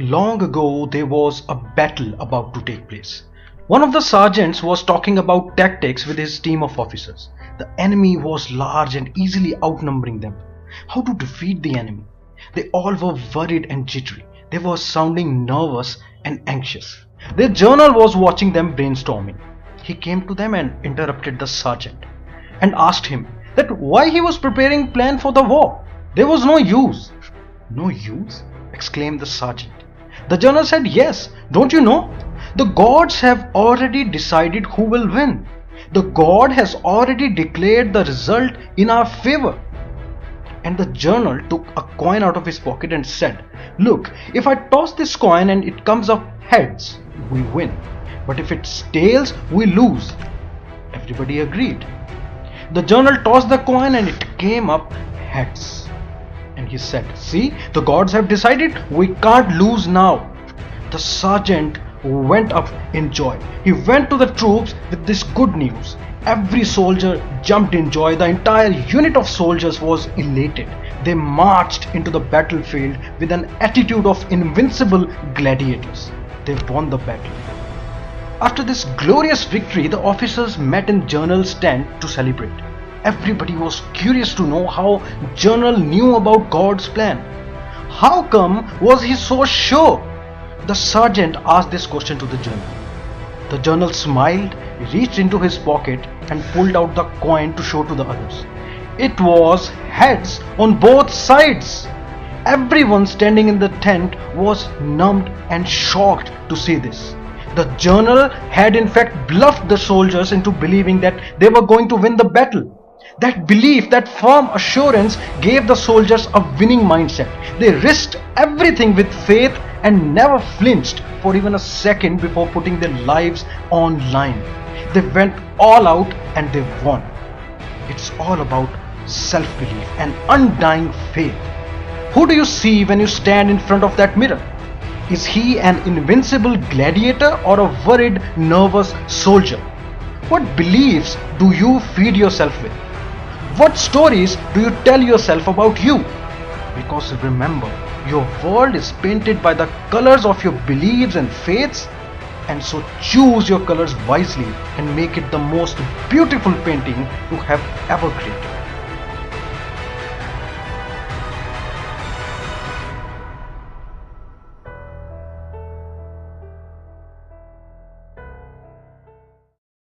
Long ago, there was a battle about to take place. One of the sergeants was talking about tactics with his team of officers. The enemy was large and easily outnumbering them. How to defeat the enemy? They all were worried and jittery. They were sounding nervous and anxious. Their general was watching them brainstorming. He came to them and interrupted the sergeant and asked him that why he was preparing plan for the war. There was no use. No use? Exclaimed the sergeant. The general said, yes, don't you know? The gods have already decided who will win. The god has already declared the result in our favor. And the general took a coin out of his pocket and said, look, if I toss this coin and it comes up heads, we win. But if it's tails, we lose. Everybody agreed. The general tossed the coin and it came up heads. And he said, see, the gods have decided, we can't lose now. The sergeant went up in joy. He went to the troops with this good news. Every soldier jumped in joy. The entire unit of soldiers was elated. They marched into the battlefield with an attitude of invincible gladiators. They won the battle. After this glorious victory, the officers met in General's tent to celebrate. Everybody was curious to know how General knew about God's plan. How come was he so sure? The sergeant asked this question to the general. The general smiled, reached into his pocket and pulled out the coin to show to the others. It was heads on both sides. Everyone standing in the tent was numbed and shocked to see this. The general had in fact bluffed the soldiers into believing that they were going to win the battle. That belief, that firm assurance gave the soldiers a winning mindset. They risked everything with faith and never flinched for even a second before putting their lives on line. They went all out and they won. It's all about self-belief and undying faith. Who do you see when you stand in front of that mirror? Is he an invincible gladiator or a worried, nervous soldier? What beliefs do you feed yourself with? What stories do you tell yourself about you? Because remember, your world is painted by the colors of your beliefs and faiths, and so choose your colors wisely and make it the most beautiful painting you have ever created.